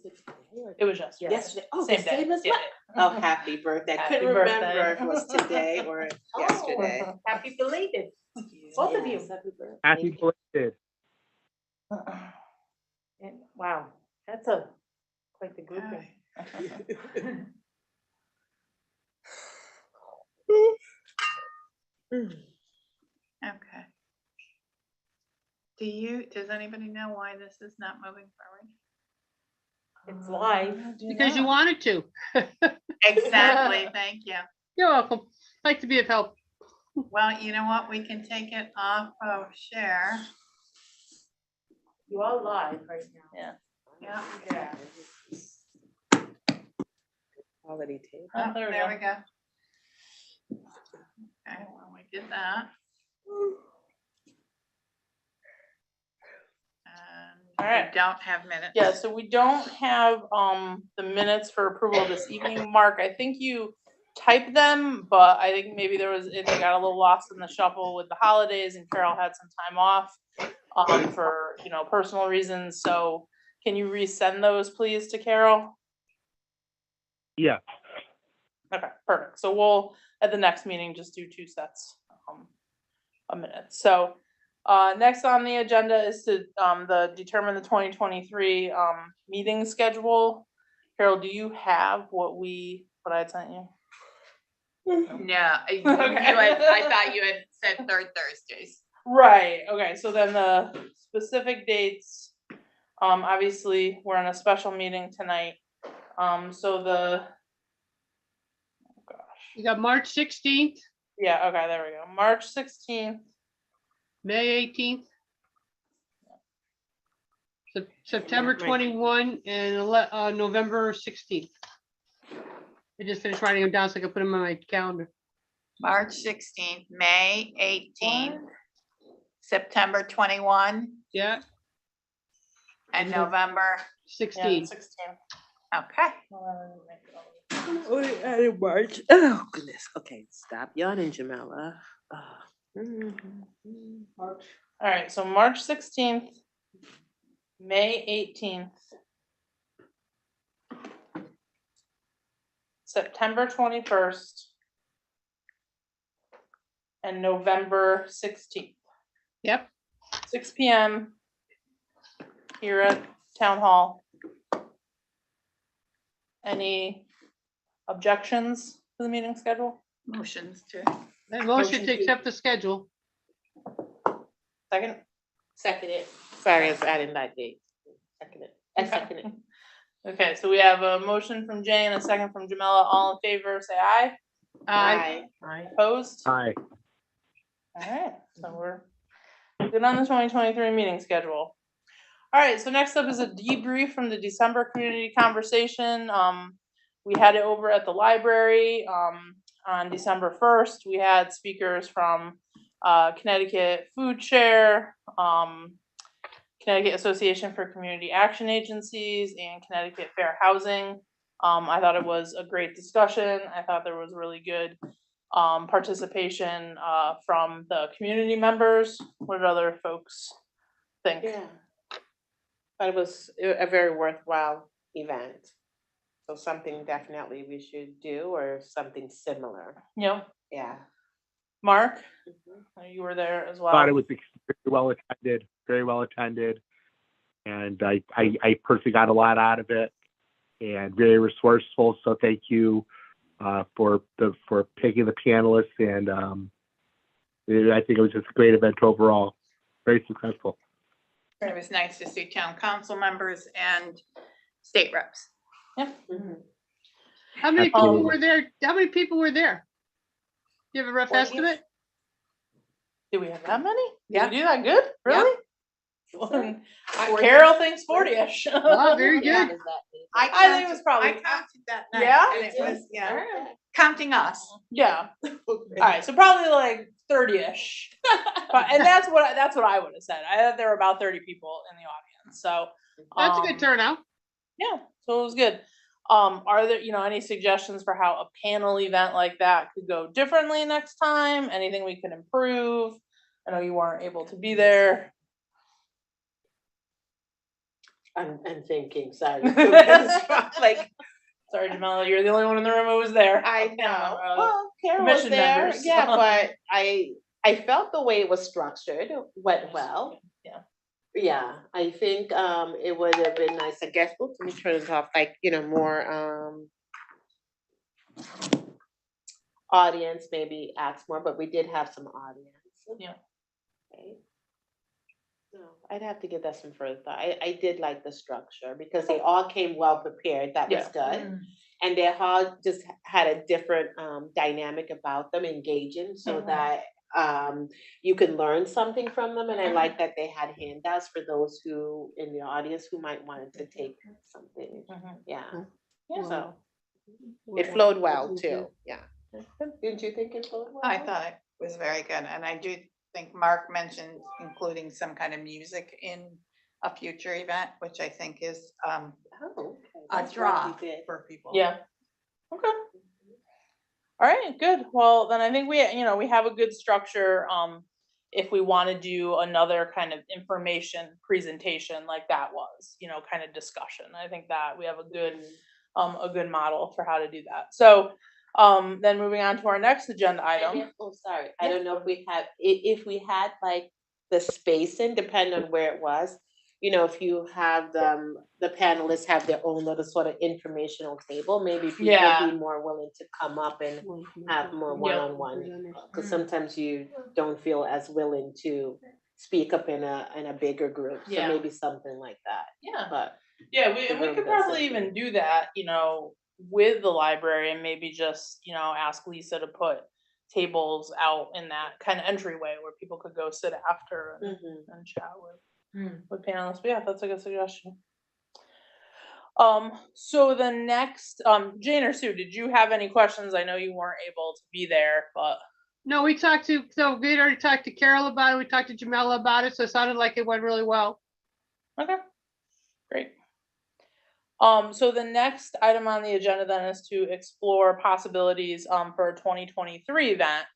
was it today? It was just Yesterday. Oh, same the day. same as Yeah. well. Oh, happy birthday. I Happy couldn't remember birthday. if it was today or yesterday. Happy belated. Both of you. Yes, happy birthday. Happy belated. And wow, that's quite the grouping. Okay. Does anybody know why this is not moving forward? It's live. Because you wanted to. Exactly, thank you. You're welcome. Like to be of help. Well, you know what, we can take it off of share. You are live right now. Yeah, Yeah. Holiday table. oh, there we there go. we go. Okay, well, we did that. All right. We don't have minutes. Yeah, so we don't have the minutes for approval this evening. Mark, I think you typed them, but I think maybe they got a little lost in the shuffle with the holidays, and Carol had some time off for personal reasons. So can you resend those please to Carol? Yeah. Okay, perfect. So we'll at the next meeting just do 2 sets a minute. So next on the agenda is to determine the 2023 meeting schedule. Carol, do you have what I had sent you? No, I thought you had said third Thursdays. Right. Okay. So then the specific dates, obviously we're in a special meeting tonight. You got March 16th, Yeah. Okay. There we go. March 16th. May 18th, September Right. 21, and November 16th. I just finished writing them down so I can put them on my calendar. March 16th, May 18th, September 21, Yeah, and November. 16. Yeah, 16th. Okay. Oh, we added March. Oh, goodness. Okay, stop yawning, Jamila. All right. So March 16th, May 18th, September 21st, and November 16th. Yep. 6 p.m. here at Town Hall. Any objections to the meeting schedule? Motions to. Motion Motion to to- accept the schedule. Second? Second it. Sorry, I was adding that date. Second it. I second it. Okay, so we have a motion from Jay and a second from Jamila. All in favor, say aye. Aye. Opposed? Hi. All right, so we're good on the 2023 meeting schedule. All right, so next up is a debrief from the December community conversation. We had it over at the library on December 1st. We had speakers from Connecticut Food Share, Connecticut Association for Community Action Agencies, and Connecticut Fair Housing. I thought it was a great discussion. I thought there was really good participation from the community members. What did other folks think? Yeah. But it was a very worthwhile event. So something definitely we should do or something similar. Yep. Yeah. Mark, you were there as well. Thought it was very well attended. And I personally got a lot out of it and very resourceful. So thank you for picking the panelists. And I think it was just a great event overall. Very successful. It was nice to see town council members and state reps. Yeah. How many people Absolutely. were there? How many people were there? Do you have a rough 40? estimate? Did we have that many? Yeah. Did we do that good? Really? Yeah. Carol thinks 40-ish. Wow, very good. I think it was probably- I counted that night. Yeah? And it was, counting us. Yeah. All right, so probably like 30-ish. And that's what I would have said. I thought there were about 30 people in the audience. So That's a good turnout. yeah, so it was good. Are there, any suggestions for how a panel event like that could go differently next time? Anything we could improve? I know you weren't able to be there. I'm thinking, sorry. Like, sorry, Jamila, you're the only one in the room who was there. I can't know. remember, Well, Carol was commission there, members. yeah, but I felt the way it was structured went well. Yeah. Yeah, I think it would have been nice, I guess, oops, let me turn it off, like, more audience, maybe ask more, but we did have some audience. Yeah. Okay. No, I'd have to give that some further thought. I did like the structure because they all came well prepared. That was Yeah. good. And they all just had a different dynamic about them, engaging, so Mhm. that you can learn something from them. And I like that they had handouts for those who in the audience who might wanted to take something. Mhm. Yeah. Yeah. So it flowed well too. Yeah. Didn't you think it flowed well? I thought it was very good, and I do think Mark mentioned including some kind of music in a future event, which I think is Oh, okay. a That's draw what we did. for people. Yeah. Okay. All right, good. Well, then I think we have a good structure. If we want to do another kind of information presentation like that was, kind of discussion, I think that we have a good model for how to do that. So, then moving on to our next agenda item. Oh, sorry. I don't know if we had, if we had like the spacing, depending on where it was. If you have the panelists have their own little sort of informational table, maybe people Yeah. would be more willing to come up and have more one-on-one. Because sometimes you don't feel as willing to speak up in a bigger group. So Yeah. maybe something like that. Yeah. But Yeah, the we room could doesn't probably do. even do that, with the library and maybe just, ask Lisa to put tables out in that kind of entryway where people could go sit after and chat with panelists. But yeah, that's a good suggestion. So the next, Jane or Sue, did you have any questions? I know you weren't able to be there, but No, we already talked to Carol about it. We talked to Jamela about it. So it sounded like it went really well. okay, great. So the next item on the agenda then is to explore possibilities for a 2023 event.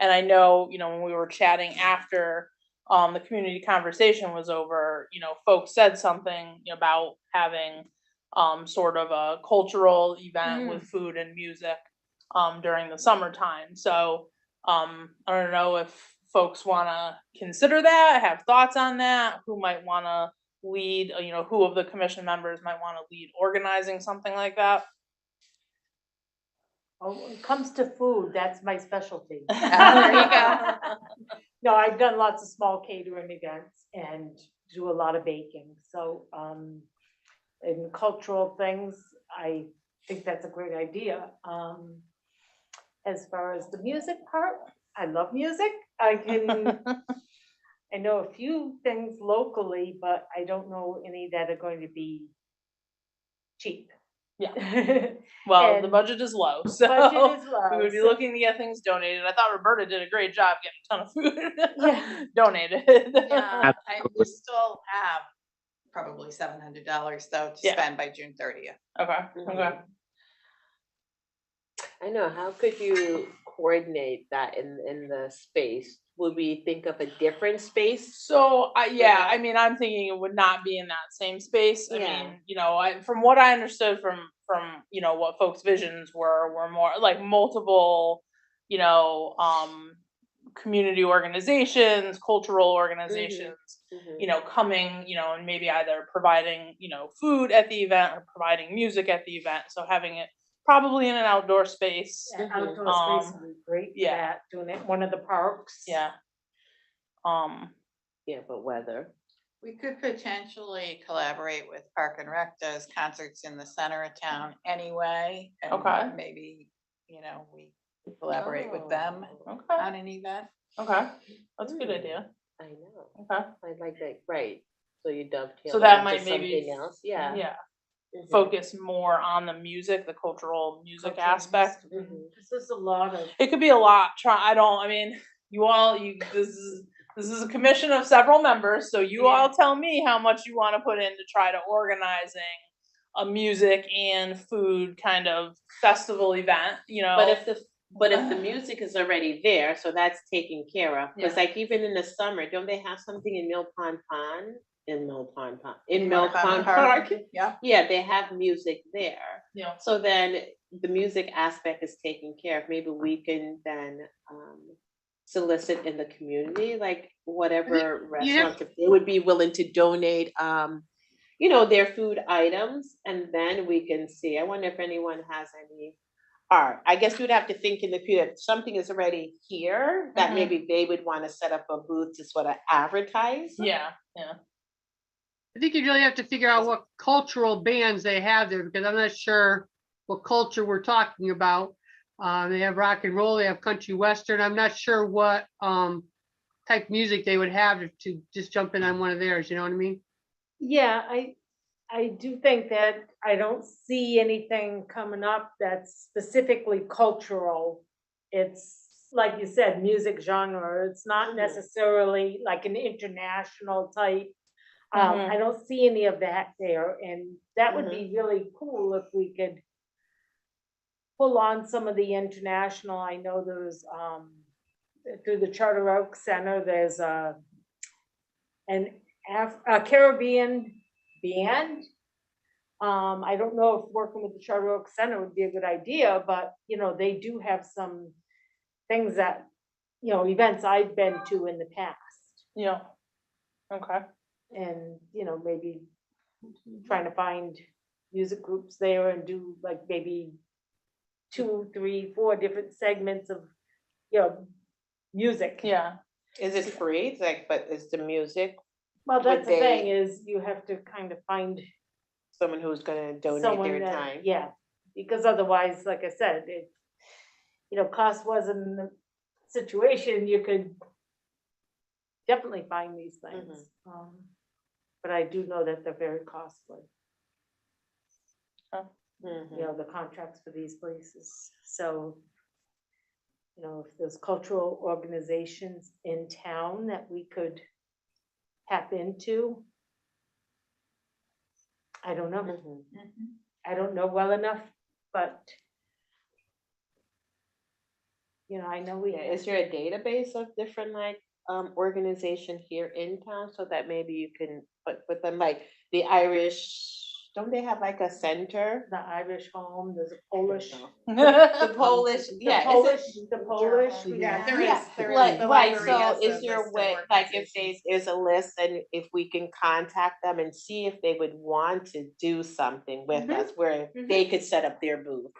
And I know, when we were chatting after the community conversation was over, folks said something about having sort of a cultural event with food and music during the summertime. So I don't know if folks want to consider that, have thoughts on that, who might want to lead, who of the commission members might want to lead organizing something like that. Oh, when it comes to food, that's my specialty. There you go. No, I've done lots of small catering events and do a lot of baking. So, in cultural things, I think that's a great idea. As far as the music part, I love music. I know a few things locally, but I don't know any that are going to be cheap. Yeah. Well, the And budget is low, so budget is low, we would be so- looking to get things donated. I thought Roberta did a great job getting a ton of food Yeah. donated. Yeah, we still have probably $700 though to Yeah. spend by June 30th. Okay. Okay. I know, how could you coordinate that in the space? Would we think of a different space? So yeah, that? I mean, I'm thinking it would not be in that same space. I Yeah. mean, from what I understood from what folks' visions were more like multiple, community organizations, cultural organizations, coming, and maybe either providing, food at the event or providing music at the event. So having it probably in an outdoor space. That outdoor space would be great for yeah. that, doing it in one of the parks. Yeah. Yeah, but weather. We could potentially collaborate with Park and Rec, does concerts in the center of town anyway. And Okay. maybe, we collaborate with them Okay. on an event. Okay. That's a good idea. I know. Okay. I like that, right. So you dovetail. So that into might maybe- something else, yeah. Yeah. Mhm. Focus more on the music, the cultural music Cultural aspect. music. This is a lot of. It could be a lot. This is a commission of several members, so you all tell me how much you want to put in to try to organizing a music and food kind of festival event, But if the music is already there, so that's taken care of. Because like even in the summer, don't they have something in Mill Pond Pond? in Mill Pond, Pond Park. Yeah, Yeah, they have music there. Yeah. So then the music aspect is taken care of. Maybe we can then solicit in the community, like whatever restaurants, if they would be willing to donate, their food items, and then we can see. I wonder if anyone has any art. I guess we'd have to think in the future, if something is already here, that Mhm. maybe they would want to set up a booth to sort of advertise. Yeah. I think you really have to figure out what cultural bands they have there, because I'm not sure what culture we're talking about. They have rock and roll, they have country western. I'm not sure what type music they would have to just jump in on one of theirs, you know what I mean? Yeah, I do think that I don't see anything coming up that's specifically cultural. It's like you said, music genre. It's not Mhm. necessarily like an international type. Mhm. I don't see any of that there, and that would be really cool if we could pull on some of the international. I know there's through the Charter Oak Center, there's a Caribbean band. I don't know if working with the Charter Oak Center would be a good idea, but they do have some things that, events I've been to in the past. Yeah. Okay. And, maybe trying to find music groups there and do like maybe 2, 3, 4 different segments of, music. Yeah. Is it free? It's like, but is the music Well, that's the Would thing they- is you have to kind of find someone who's gonna donate someone their that, time? yeah, because otherwise, like I said, cost wasn't the situation, you could definitely find these things. But I do know that they're very costly, Mhm. the contracts for these places. So, if there's cultural organizations in town that we could tap into, I don't know. Mhm. I don't know well enough, but I know we. Yeah, is there a database of different like organization here in town so that maybe you can put them like the Irish, don't they have like a center? The Irish home, there's a Polish. The Polish, The yeah, Polish, is it? the Polish. we Yeah, have- there Yeah, is, there is. like, The right, library has so a is there a list of way, like if organizations. there's a list and if we can contact them and see if they would want to do something with Mhm. us where they could set up their booth.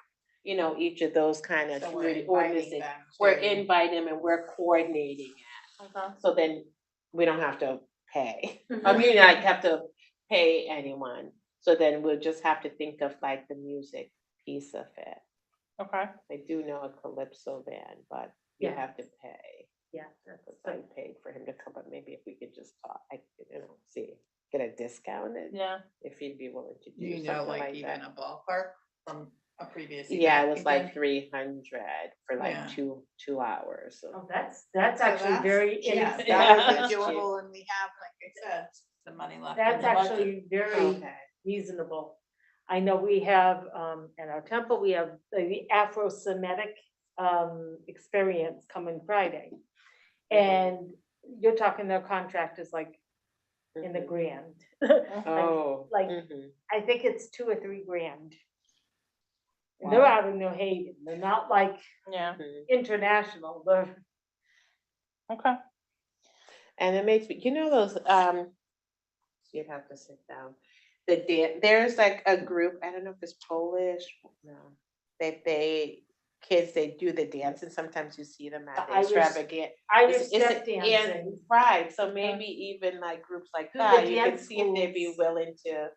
Each of those kind of So we're community inviting organizations, them we're to- inviting them and we're coordinating it. Okay. So then we don't have to pay. I Mhm. mean, like have to pay anyone. So then we'll just have to think of like the music piece of it. Okay. I do know a calypso band, but you Yeah. have to pay. Yeah, that's Because I paid for him to come, but maybe if we could just talk, see, get a discount and Yeah. if he'd be willing to do You know, something like like even that. a ballpark from a previous. Yeah, it event was you've like done? 300 for like Yeah. 2 hours. So. Oh, that's So actually very Yeah, inexpensive. that would be Yeah. doable, and we have, like I said, the money left in That's the budget. actually very Okay. reasonable. I know we have, at our temple, we have the Afro-Semitic experience coming Friday. And you're talking their contract is like in the Mhm. grand. Oh. Like, Mhm. I think it's 2 or 3 grand. And they're Wow. out of New Haven. They're not like Yeah. Mhm. international. They're, Okay. And it makes me, those, you'd have to sit down. There's like a group, I don't know if it's Polish, no, kids, they do the dance and sometimes you see them at The the Irish- extravagant. Irish It's step and dancing. right, so maybe even like groups like Do the that, you can dance see if they'd be schools. willing to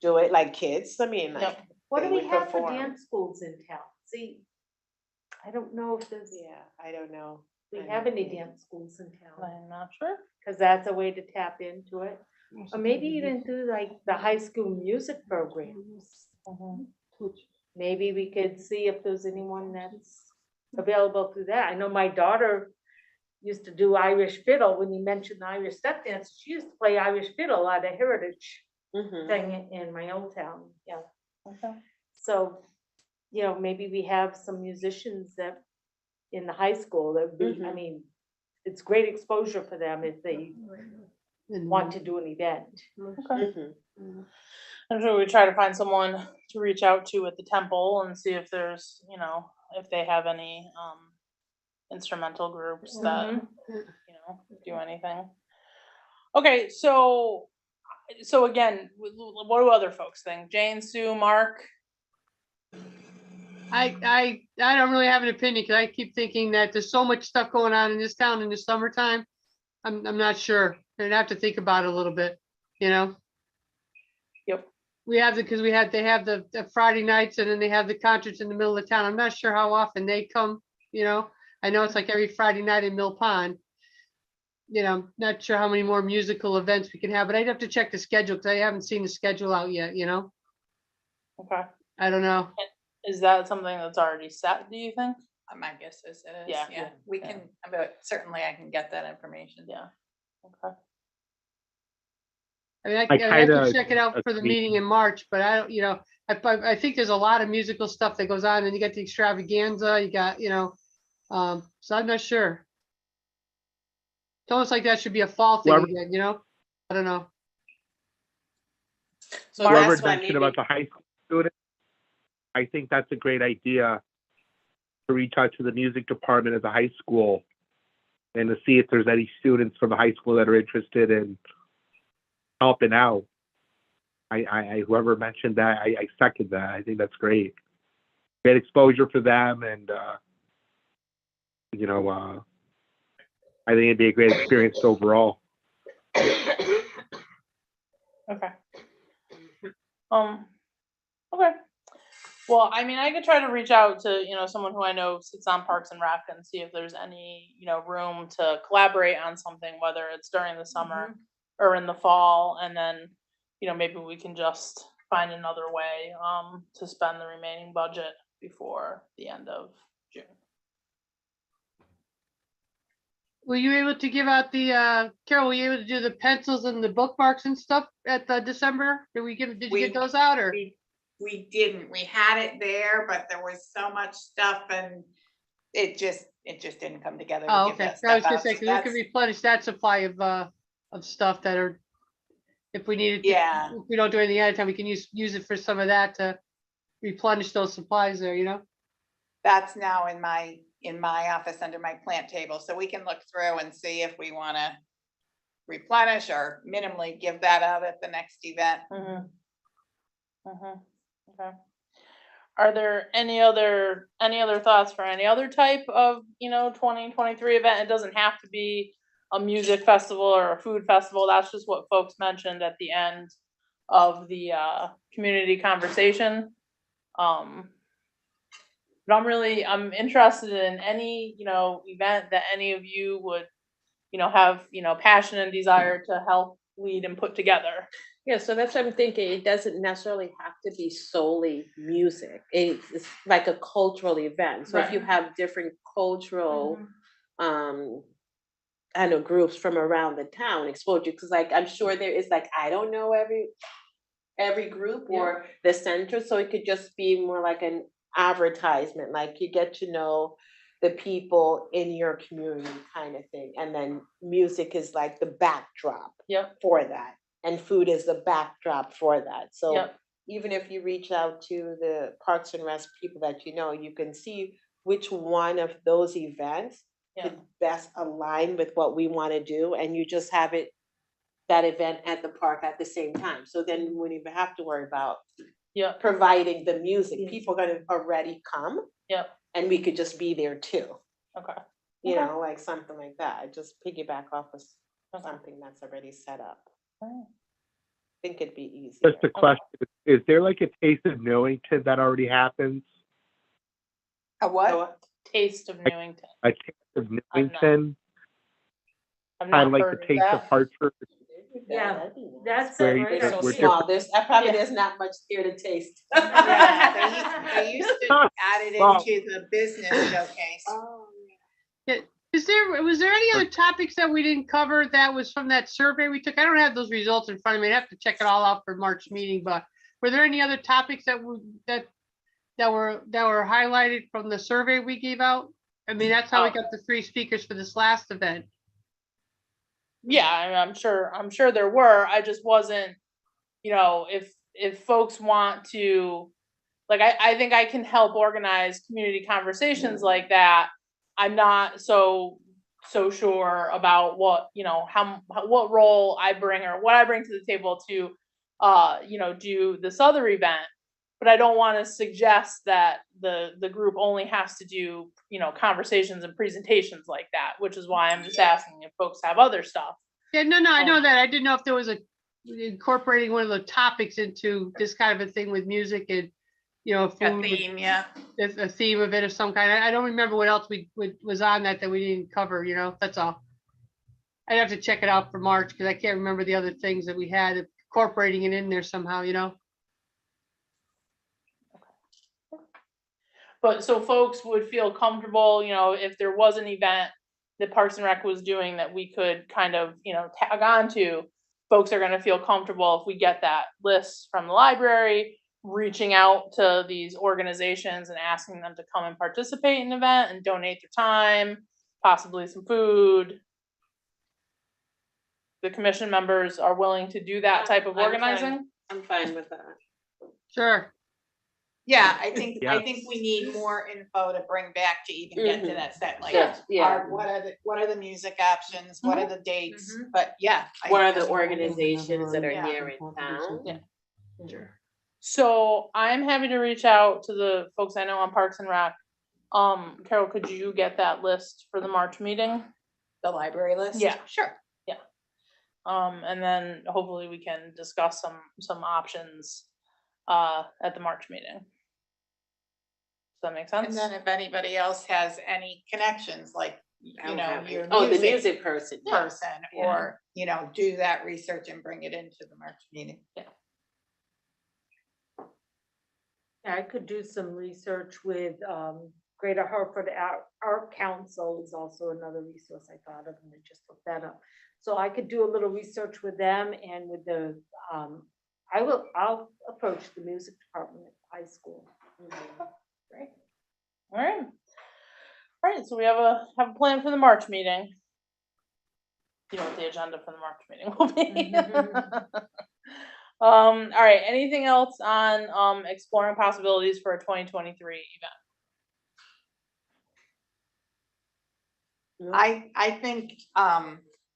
do it, like kids, I mean, like, Yep. What they do we would have for perform. dance schools in town? See, I don't know if there's, Yeah, I don't know. we I have know. any dance schools in town. I'm not sure. Cause that's a way to tap into it. Or maybe even through like the high school music programs. Mhm. Maybe we could see if there's anyone that's available through that. I know my daughter used to do Irish fiddle. When you mentioned Irish step dance, she used to play Irish fiddle at a heritage Mhm. thing in my old town. Yeah. Okay. So, maybe we have some musicians that in the high school that would be, I Mhm. mean, it's great exposure for them if they, And- want to do an event. Okay. Mhm. I'm sure we try to find someone to reach out to at the temple and see if there's, if they have any, instrumental groups that, Mhm. do anything. Okay, so again, what do other folks think? Jane, Sue, Mark? I don't really have an opinion because I keep thinking that there's so much stuff going on in this town in the summertime. I'm not sure. I'd have to think about it a little bit, you know? Yep. We have because they have the Friday nights and then they have the concerts in the middle of town. I'm not sure how often they come, you know? I know it's like every Friday night in Mill Pond. You know, not sure how many more musical events we can have, but I'd have to check the schedule because I haven't seen the schedule out yet, you know? Okay. I don't know. Is that something that's already set, do you think? My guess is it is, Yeah. yeah. We Yeah. can, but certainly I can get that information. Yeah. Okay. I mean, I I have to kinda check it out for the agree. meeting in March, but I don't, I think there's a lot of musical stuff that goes on and you got the extravaganza, you got, so I'm not sure. It's almost like that should be a fall thing Whoever- again, you know? I don't know. So Mark- Whoever that's why mentioned maybe, about the high school students, I think that's a great idea to reach out to the music department at the high school and to see if there's any students from the high school that are interested in helping out. I whoever mentioned that, I second that. I think that's great. Great exposure for them, and I think it'd be a great experience overall. Okay. Okay. Well, I mean, I could try to reach out to, someone who I know sits on Parks and Rec and see if there's any, room to collaborate on something, whether it's during the summer or in the fall, and then, maybe we can just find another way, to spend the remaining budget before the end of June. Were you able to give out the, Carol, were you able to do the pencils and the bookmarks and stuff at the December? Did you get those out or? We didn't, we had it there, but there was so much stuff and it just didn't come together to Oh, give okay. that I was stuff gonna out. say, So 'cause we could that's, replenish that supply of stuff that are, if we needed, yeah, if we don't do anything ahead of time, we can use it for some of that to replenish those supplies there, you know? that's now in my office under my plant table. So we can look through and see if we want to replenish or minimally give that out at the next event. Okay. Are there any other thoughts for any other type of, 2023 event? It doesn't have to be a music festival or a food festival. That's just what folks mentioned at the end of the community conversation. But I'm interested in any, event that any of you would, have, passion and desire to help lead and put together. yeah, so that's what I'm thinking. It doesn't necessarily have to be solely music. It's like a cultural event. So if you Right. have different cultural, I know groups from around the town exposure, because like I'm sure there is like, I don't know every group or the center, so it could just be more like an advertisement, like you get to know the people in your community kind of thing, and then music is like the backdrop Yep. for that, and food is the backdrop for that. So Yep. even if you reach out to the Parks and Rec people that you can see which one of those events Yeah. could best align with what we want to do, and you just have that event at the park at the same time. So then we wouldn't even have to worry about Yeah. providing the music. Yes. People are gonna already come. Yep. And we could just be there too, Okay. you Okay. know, like something like that. Just piggyback off of Okay. something that's already set up. Alright. I think it'd be easier. Just a question: is there like a taste of Newington that already happens? A what? So, Taste of Newington. A taste of I'm not- Newington, I've kind not of like heard the of taste of that. Hartford. Yeah, that'd be nice. That's Where a you- great They're We're so idea. small. There's probably Yeah. there's not much here to taste. Yeah, they used to add it Well- into the business showcase. Oh, Was there any other topics that we didn't cover that was from that survey we took? I don't have those results in front of me. I'd have to check it all out for March meeting, but were there any other topics that were highlighted from the survey we gave out? I mean, that's how we got the 3 speakers for this last event. Yeah, I'm sure there were, I just wasn't, if folks want to, like, I think I can help organize community conversations like that. I'm not so sure about what, what role I bring or what I bring to the table to, do this other event. But I don't want to suggest that the group only has to do, conversations and presentations like that, which is why I'm just asking if folks have other stuff. Yeah, no, I know that. I didn't know if there was incorporating one of the topics into this kind of a thing with music and, A food, theme, yeah. a theme of it of some kind. I don't remember what else was on that we didn't cover, that's all. I'd have to check it out for March because I can't remember the other things that we had incorporating it in there somehow, But so folks would feel comfortable, if there was an event that Parks and Rec was doing that we could kind of, tag on to, folks are gonna feel comfortable if we get that list from the library, reaching out to these organizations and asking them to come and participate in the event and donate their time, possibly some food. The commission members are willing to do that type of I'm fine. organizing? I'm fine with that. Sure. Yeah, I think Yeah. we need more info to bring back to even get to Mhm. that set, like, Yeah. what are the music options, what are the dates, but yeah. What are the organizations that are Yeah. here in town? Yeah. Sure. So I'm happy to reach out to the folks I know on Parks and Rec. Carol, could you get that list for the March meeting? The library list? Yeah. Sure. And then hopefully we can discuss some options at the March meeting. Does that make sense? And then if anybody else has any connections, like, your the music person. yeah. person, Yeah. or, do that research and bring it into the March meeting. Yeah, I could do some research with Greater Hartford Art Council is also another resource I thought of, and I just looked that up. So I could do a little research with them and with the, I'll approach the music department at high school. Great. All right, so we have a plan for the March meeting. You know what the agenda for the March meeting will be. All right, anything else on exploring possibilities for a 2023 event? I think,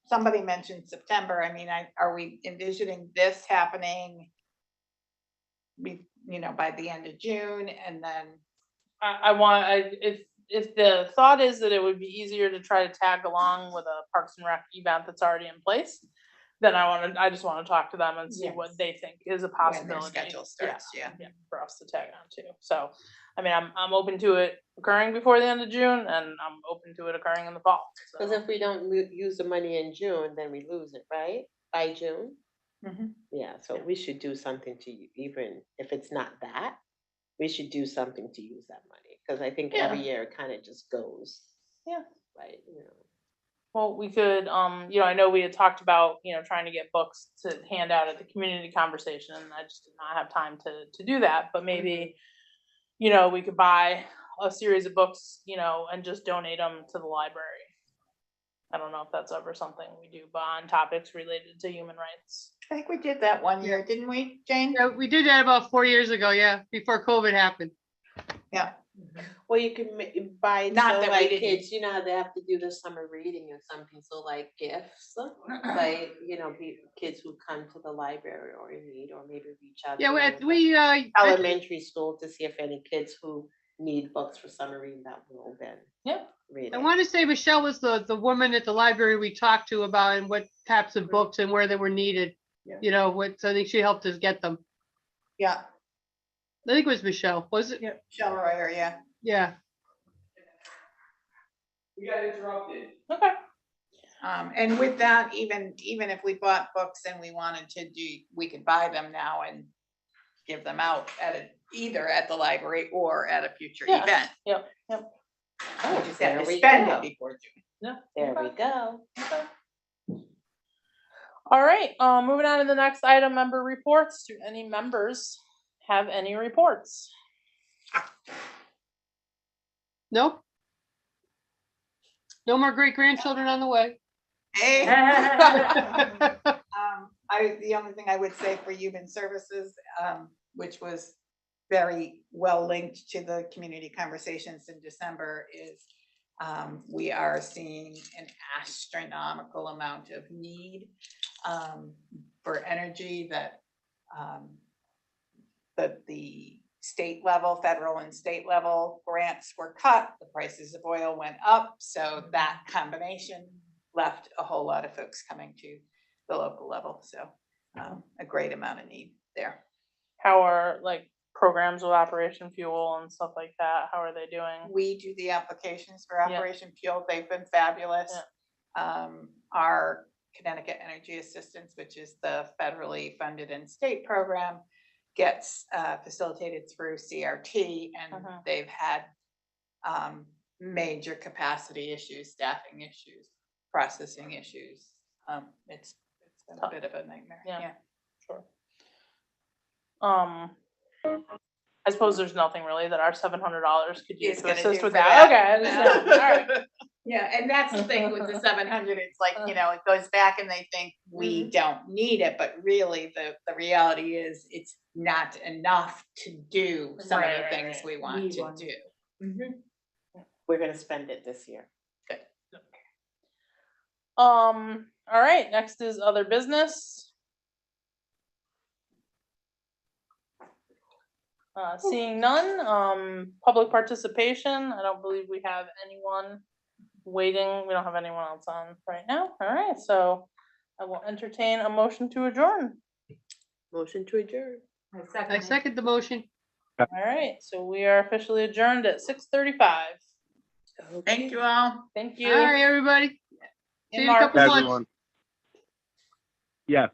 somebody mentioned September. I mean, are we envisioning this happening by the end of June, and then? If the thought is that it would be easier to try to tag along with a Parks and Rec event that's already in place, then I just want to talk to them and see what Yes. they think is a When possibility. their schedule starts, yeah. For us to tag on to. So, I mean, I'm open to it occurring before the end of June, and I'm open to it occurring in the fall. Because if we don't use the money in June, then we lose it, right? By June? Mhm. Yeah, so we should do something to, even if it's not that, we should do something to use that money. Because I think every year it kind of just goes. Yeah. Right, Well, we could, I know we had talked about, trying to get books to hand out at the community conversation, and I just did not have time to do that, but maybe, we could buy a series of books, and just donate them to the library. I don't know if that's ever something we do, but on topics related to human rights. I think we did that one year, didn't we, Jane? Yeah, we did that about 4 years ago, before COVID happened. Yeah. Well, you can buy it, Not so that we like didn't- kids, how they have to do the summer reading or something, so like gifts, like, kids who come to the library or in need, or maybe reach out. Yeah, to we elementary school to see if any kids who need books for summer reading that will then. Yeah. Read I it. want to say Michelle was the woman at the library we talked to about and what types of books and where they were needed. Yeah. So I think she helped us get them. Yeah, I think it was Michelle, was it? Michelle Royer, yeah. Yeah. We got interrupted. Okay. And with that, even if we bought books and we wanted to we could buy them now and give them out either at the library or at a future Yeah. event. Yep. We just have There to we spend go. it before June. Yeah. There we go. All right, moving on to the next item, member reports. Do any members have any reports? Nope. No more great grandchildren on the way. Hey. The only thing I would say for human services, which was very well linked to the community conversations in December, is we are seeing an astronomical amount of need for energy that the state level, federal and state level grants were cut, the prices of oil went up, so that combination left a whole lot of folks coming to the local level, so a great amount of need there. How are like programs with Operation Fuel and stuff like that? How are they doing? We do the applications for Yeah. Operation Fuel, they've been fabulous. Our Connecticut Energy Assistance, which is the federally funded and state program, gets facilitated through CRT, and they've had major capacity issues, staffing issues, processing issues. It's been a bit of a nightmare. Yeah. Sure. I suppose there's nothing really that our $700 could use It's to gonna assist do with for that. that. Okay, I understand. All right. Yeah, and that's the thing with the 700, it's like, you know, it goes back and they think we don't need it, but really the reality is it's not enough to do some of the Right, things we want Need to one. do. We're gonna spend it this year. All right, next is other business. Seeing none, public participation. I don't believe we have anyone waiting. We don't have anyone else on right now. All right, so I will entertain a motion to adjourn. Motion to adjourn. I second the motion. All right, so we are officially adjourned at 6:35. Thank you all. Thank All you. right, everybody. See And you in a Mark. couple months. Everyone. Yeah.